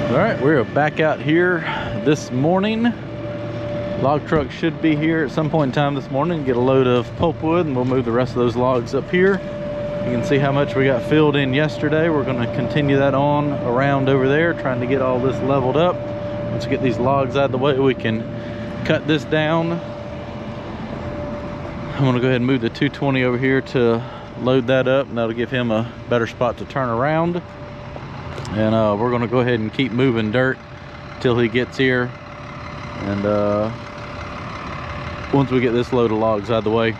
All right, we're back out here this morning. Log truck should be here at some point in time this morning, get a load of pulpwood, and we'll move the rest of those logs up here. You can see how much we got filled in yesterday. We're going to continue that on around over there, trying to get all this leveled up. Once we get these logs out of the way, we can cut this down. I'm going to go ahead and move the 220 over here to load that up, and that'll give him a better spot to turn around. And we're going to go ahead and keep moving dirt till he gets here. And once we get this load of logs out of the way,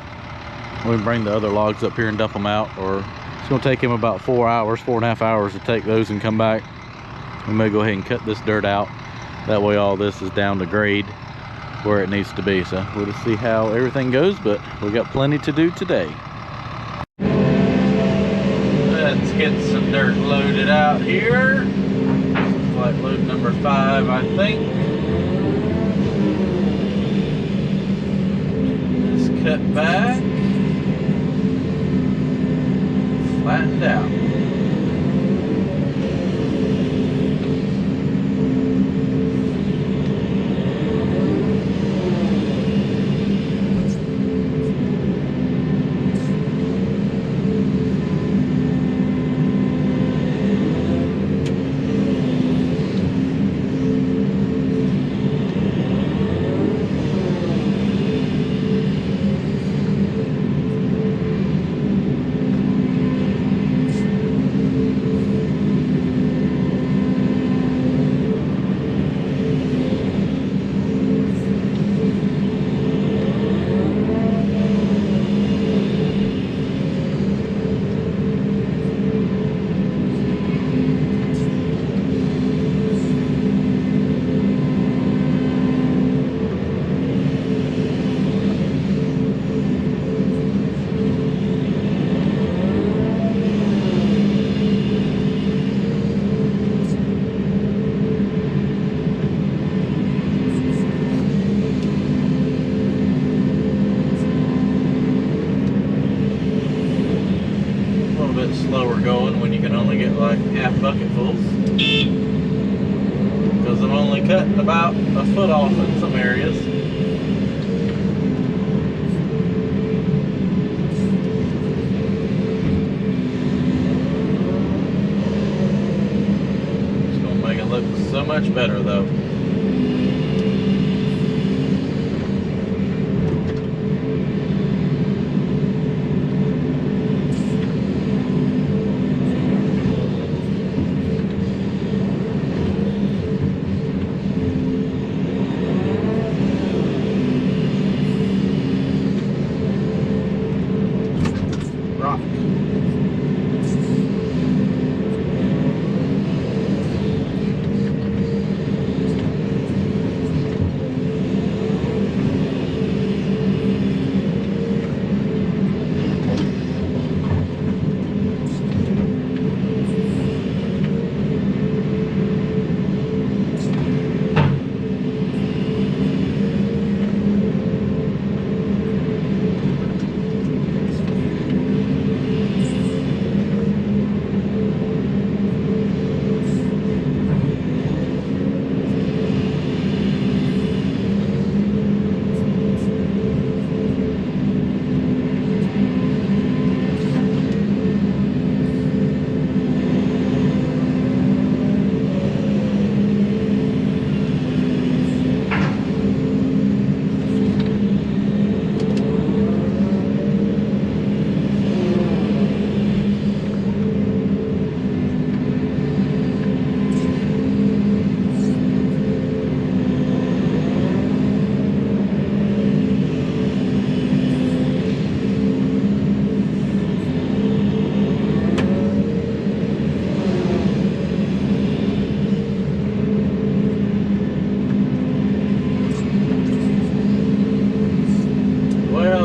we can bring the other logs up here and dump them out. Or it's going to take him about 4 hours, 4.5 hours to take those and come back. We may go ahead and cut this dirt out. That way all this is down to grade where it needs to be. So we'll just see how everything goes, but we got plenty to do today. Let's get some dirt loaded out here. This is like load number 5, I think. Cut back, flattened out. Slower going when you can only get like half bucketfuls, because I'm only cutting about a foot off in some areas. It's gonna make it look so much better though.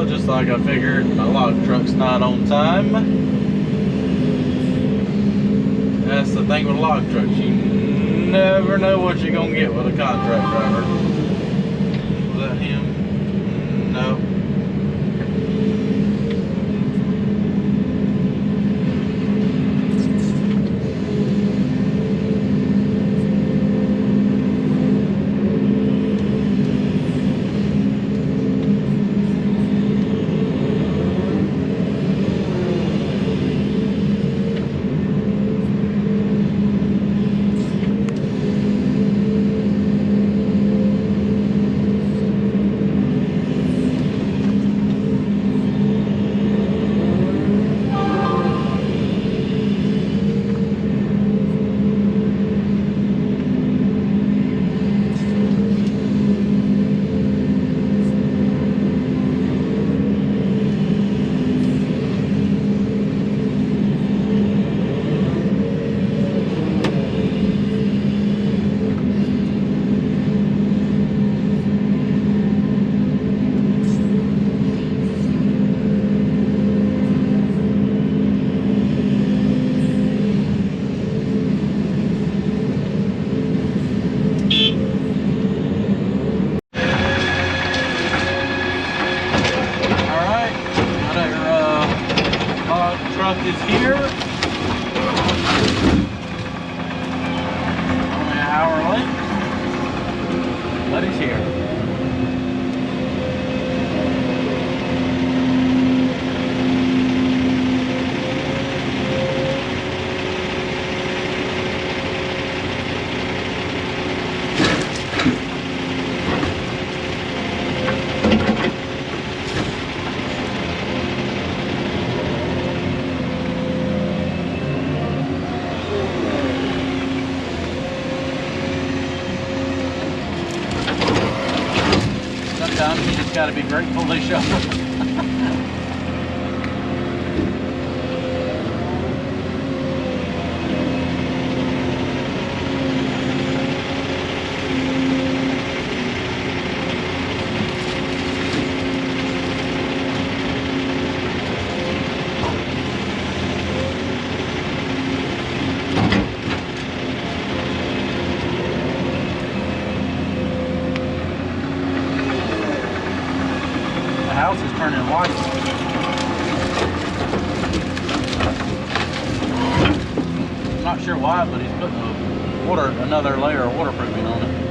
Just like I figured, my log truck's not on time. That's the thing with log trucks. You never know what you're gonna get with a contract driver. Was that him? No. just got to be grateful they show up. The house is turning white. I'm not sure why, but he's putting another layer of waterproofing on it.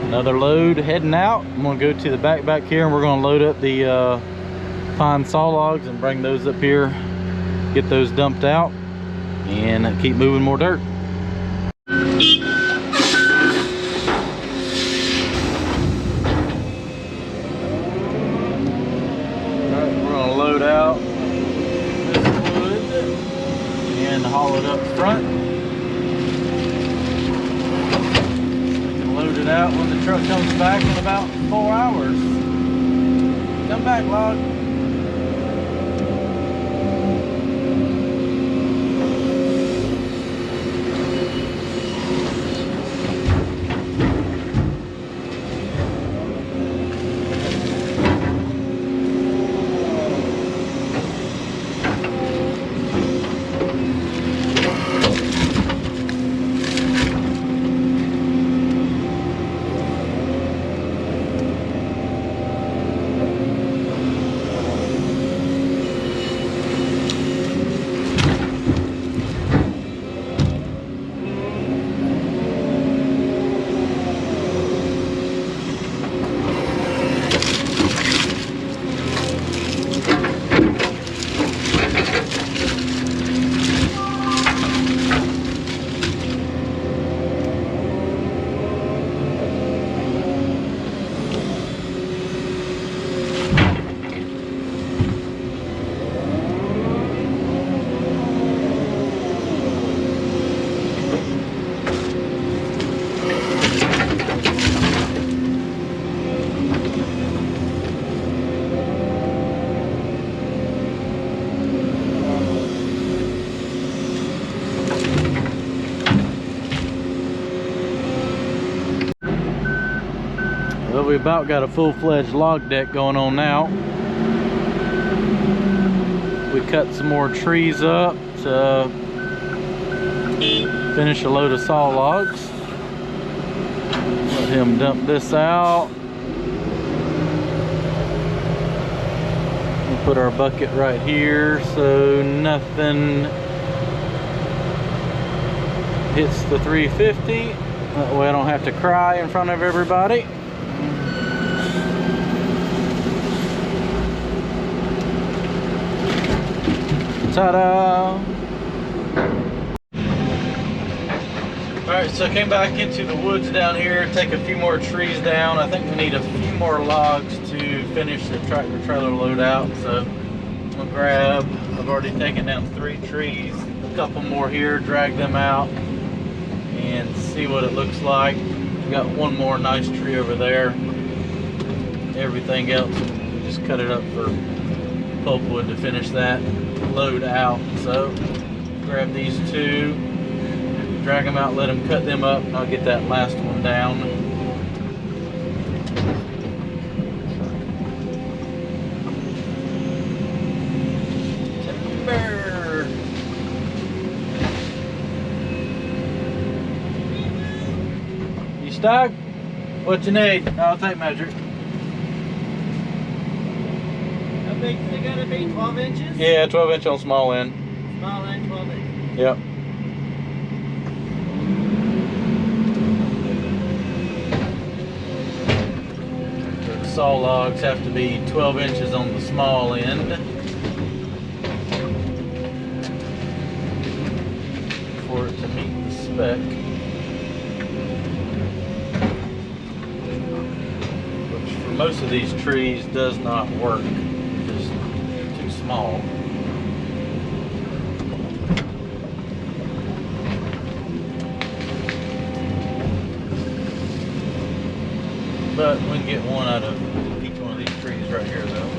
Another load heading out. I'm gonna go to the back here and we're gonna load up the fine saw logs and bring those up here, get those dumped out, and keep moving more dirt. Alright, we're gonna load out this wood and haul it up front. Load it out when the truck comes back in about 4 hours. Come back, log. But we about got a full-fledged log deck going on now. We cut some more trees up to finish a load of saw logs. Let him dump this out. We'll put our bucket right here so nothing hits the 350. That way I don't have to cry in front of everybody. Ta-da! Alright, so I came back into the woods down here, take a few more trees down. I think we need a few more logs to finish the tractor trailer load out. So I'm gonna grab, I've already taken down 3 trees, a couple more here, drag them out and see what it looks like. We got one more nice tree over there. Everything else, we just cut it up for pulpwood to finish that load out. So grab these 2, drag them out, let them cut them up, and I'll get that last one down. Timber. You stuck? What you need? I'll take measure. They gotta be 12 inches? Yeah, 12 inch on small end. Small end, 12 inches. Yep. The saw logs have to be 12 inches on the small end for it to meet the spec. Which for most of these trees does not work. Small. But we can get one out of each one of these trees right here though.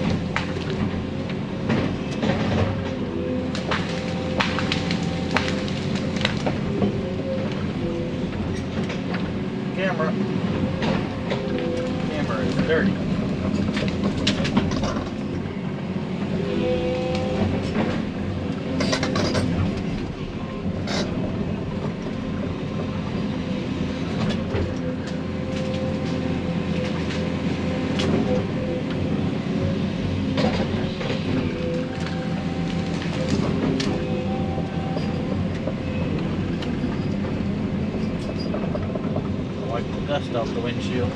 Camera is dirty. Dust off the windshield.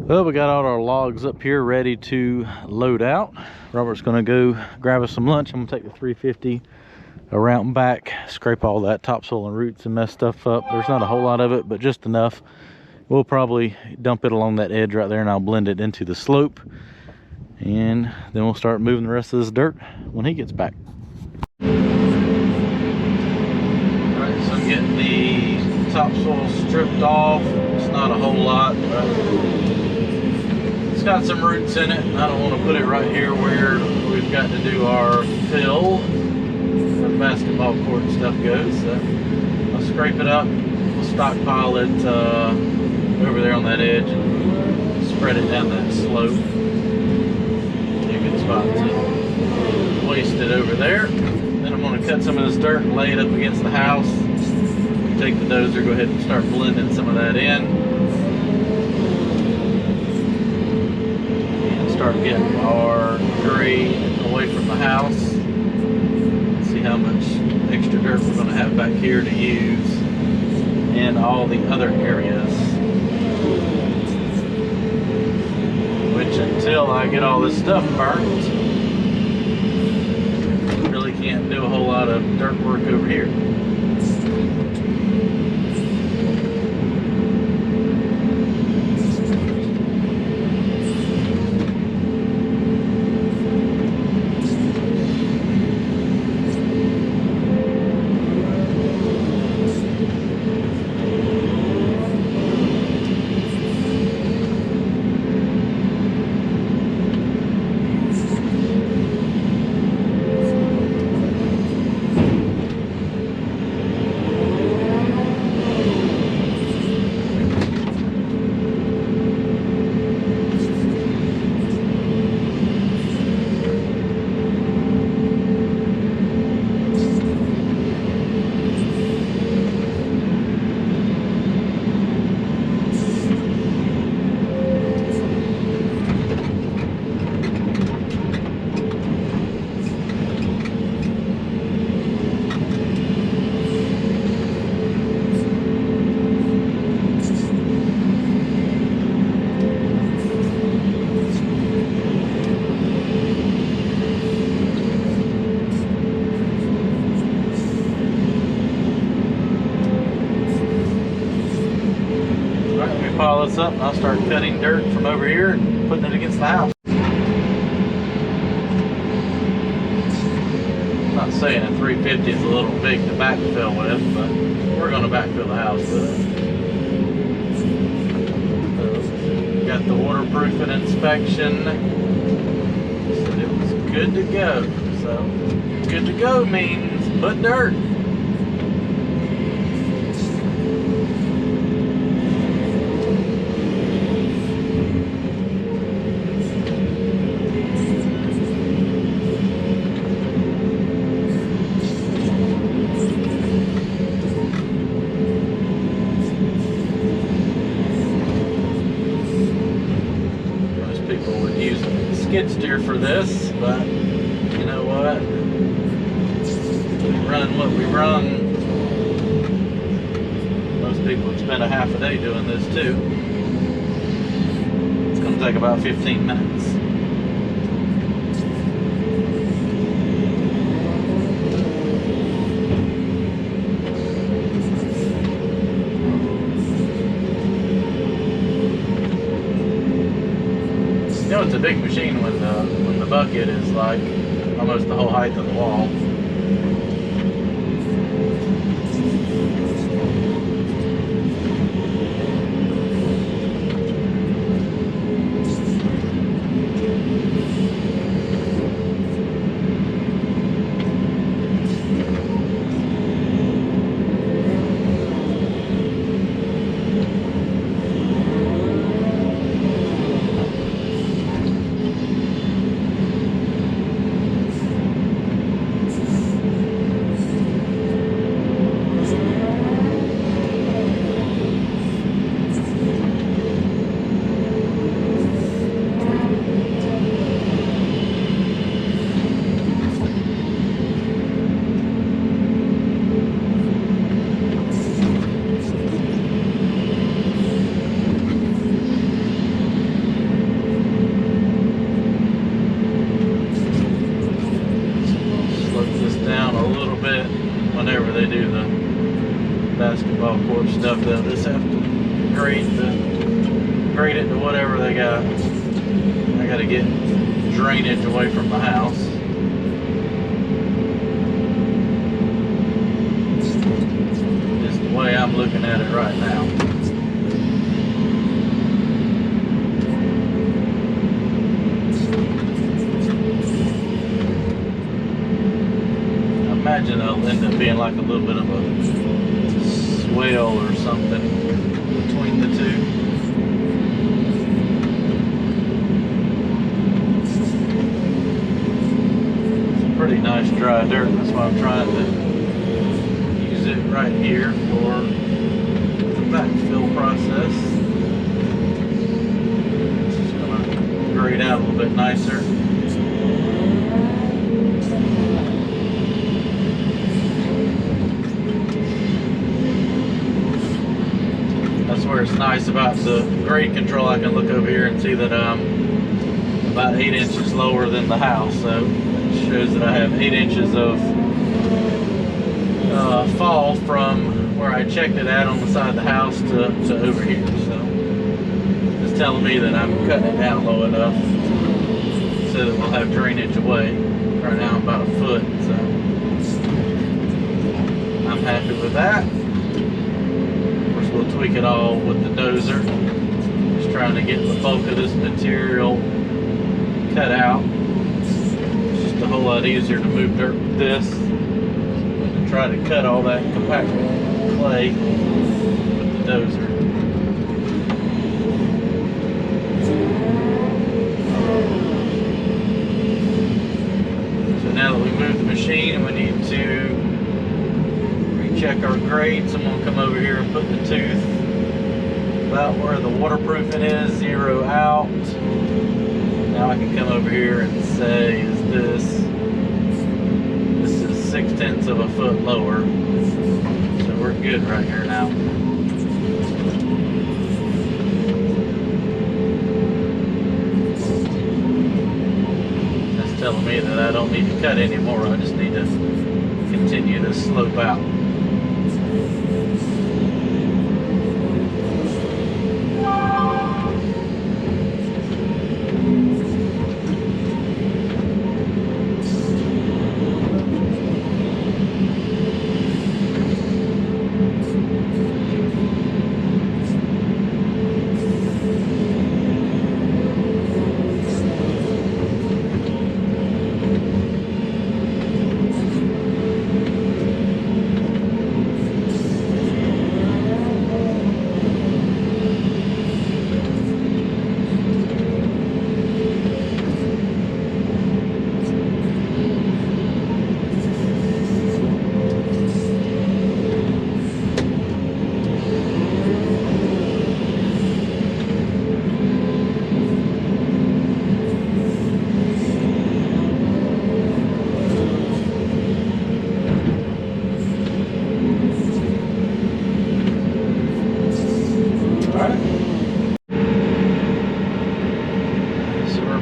Well, we got all our logs up here ready to load out. Robert's gonna go grab us some lunch. I'm gonna take the 350 around and back, scrape all that topsoil and roots and mess stuff up. There's not a whole lot of it, but just enough. We'll probably dump it along that edge right there and I'll blend it into the slope. And then we'll start moving the rest of this dirt when he gets back. All right, so I'm getting the topsoil stripped off. It's not a whole lot, but it's got some roots in it. I don't want to put it right here where we've got to do our fill. basketball court stuff goes. I'll scrape it up, we'll stockpile it over there on that edge and spread it down that slope. A good spot to waste it over there. Then I'm going to cut some of this dirt and lay it up against the house. Take the dozer, go ahead and start blending some of that in. And start getting our grade away from the house. See how much extra dirt we're going to have back here to use in all the other areas. Which, until I get all this stuff burnt, really can't do a whole lot of dirt work over here. Pile this up and I'll start cutting dirt from over here and putting it against the house. I'm not saying a 350 is a little big to backfill with, but we're going to backfill the house with it. Got the waterproofing inspection. Said it was good to go. So good to go means put dirt. Skid steer for this, but you know what? We run what we run. Most people would spend a half a day doing this too. It's going to take about 15 minutes. You know, it's a big machine when the bucket is like almost the whole height of the wall. Whenever they do the basketball court stuff, they'll just have to grade it to whatever they got. I got to get drainage away from the house. Just the way I'm looking at it right now. imagine it'll end up being like a little bit of a swale or something between the two. It's a pretty nice dry dirt. That's why I'm trying to use it right here for the backfill process. It's just gonna grade out a little bit nicer. Where it's nice about the grade control, I can look over here and see that I'm about 8 inches lower than the house, so it shows that I have 8 inches of fall from where I checked it at on the side of the house to over here. So it's telling me that I'm cutting it down low enough so that we'll have drainage away. Right now I'm about a foot, so I'm happy with that. We'll tweak it all with the dozer. Just trying to get the bulk of this material cut out. It's just a whole lot easier to move dirt with this than to try to cut all that compact clay with the dozer. So now that we moved the machine and we need to check our grades, I'm going to come over here and put the tooth about where the waterproofing is, 0 out. Now I can come over here and say, is this is 6/10 of a foot lower. So we're good right here now. That's telling me that I don't need to cut anymore. I just need to continue to slope out.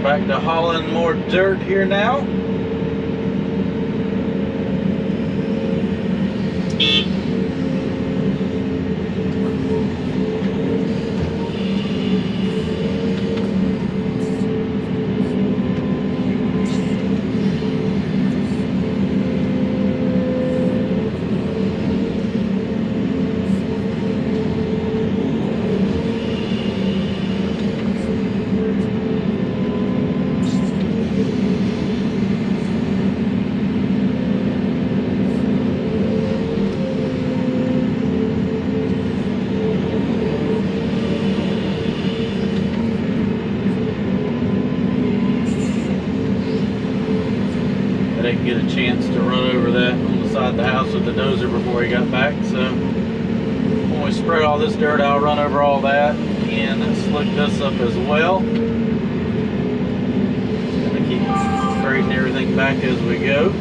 Back to hauling more dirt here now. Get a chance to run over that on the side of the house with the dozer before he got back. So when we spread all this dirt, I'll run over all that and slick this up as well. Just gonna keep grading everything back as we go.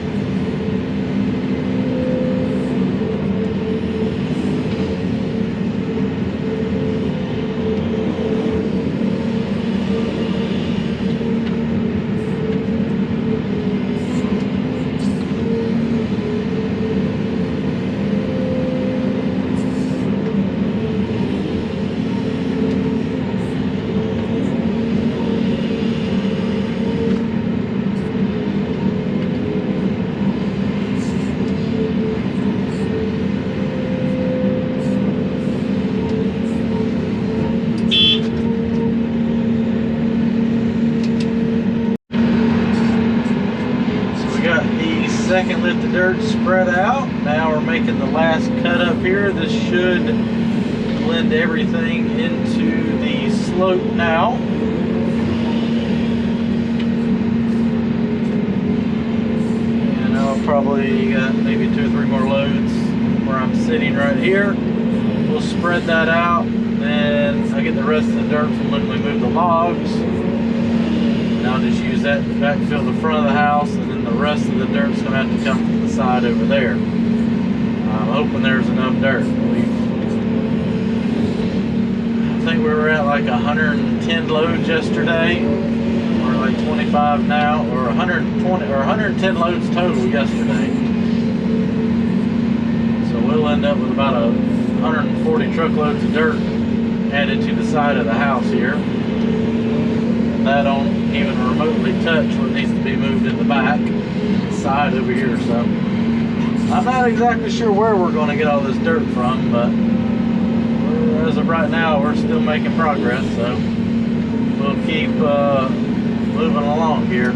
back and let the dirt spread out. Now we're making the last cut up here. This should blend everything into the slope now. And I'll probably got maybe 2 or 3 more loads where I'm sitting right here. We'll spread that out, then I get the rest of the dirt from when we move the logs. And I'll just use that to backfill the front of the house, and then the rest of the dirt's going to have to come from the side over there. I'm hoping there's enough dirt. I think we were at like 110 loads yesterday. We're like 25 now, or 120 or 110 loads total yesterday. So we'll end up with about 140 truckloads of dirt added to the side of the house here. That don't even remotely touch what needs to be moved in the back side over here. So I'm not exactly sure where we're going to get all this dirt from, but as of right now we're still making progress, so we'll keep moving along here.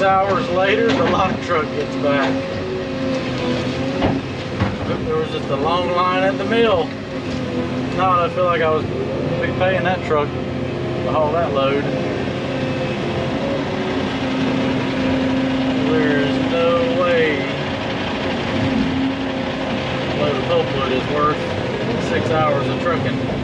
hours later, the log truck gets back. There was just a long line at the mill. Not, I feel like I was be paying that truck to haul that load. There's no way a load of pulpwood is worth 6 hours of trucking.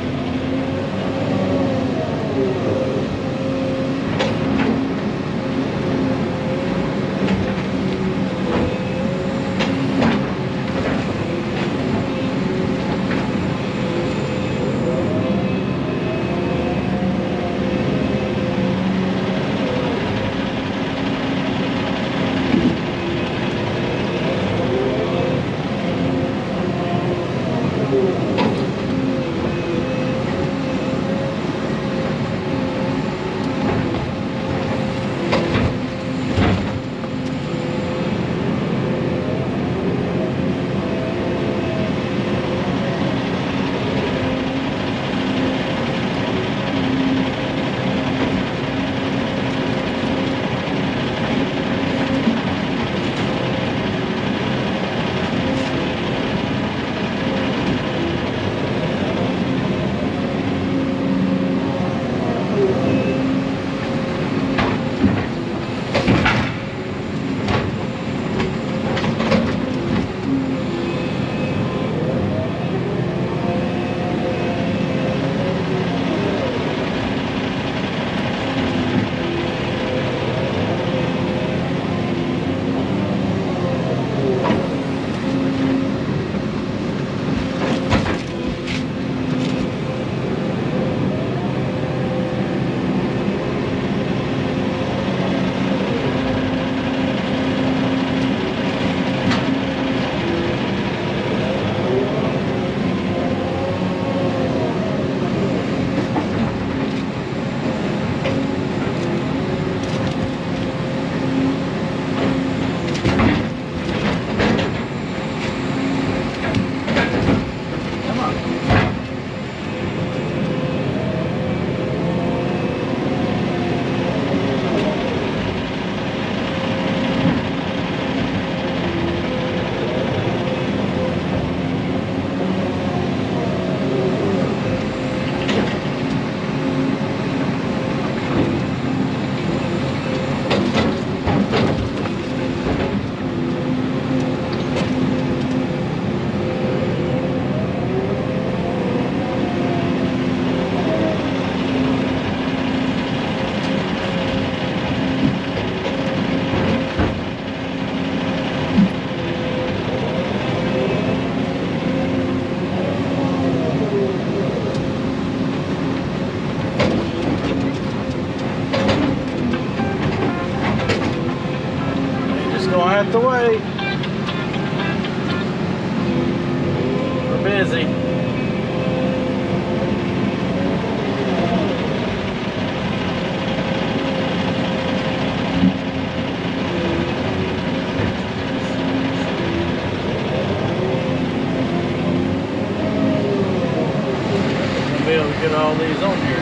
The way. We're busy. We'll be able to get all these on here.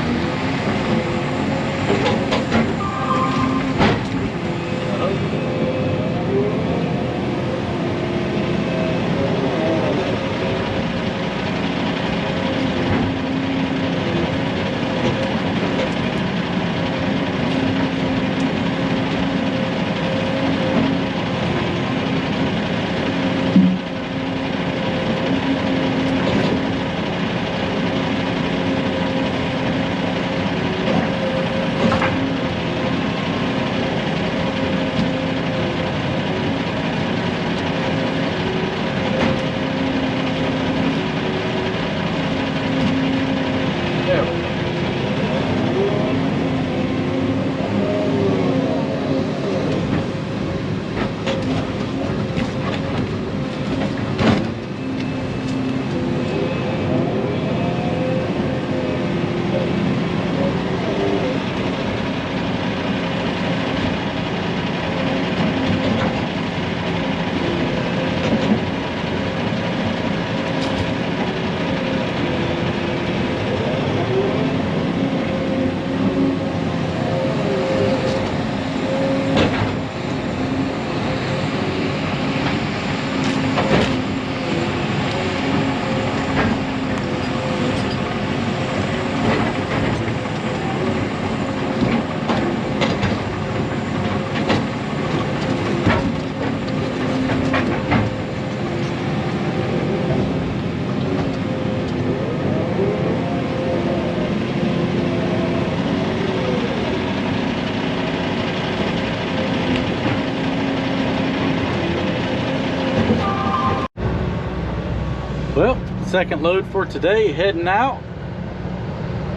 second load for today heading out.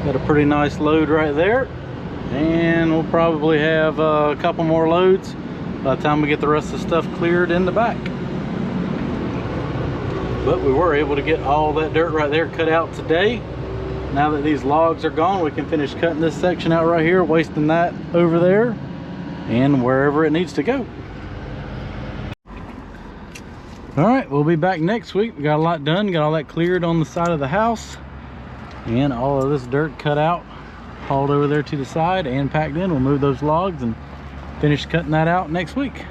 Got a pretty nice load right there, and we'll probably have a couple more loads by the time we get the rest of the stuff cleared in the back. But we were able to get all that dirt right there cut out today. Now that these logs are gone, we can finish cutting this section out right here, wasting that over there and wherever it needs to go. All right, we'll be back next week. We got a lot done, got all that cleared on the side of the house, and all of this dirt cut out, hauled over there to the side and packed in. We'll move those logs and finish cutting that out next week.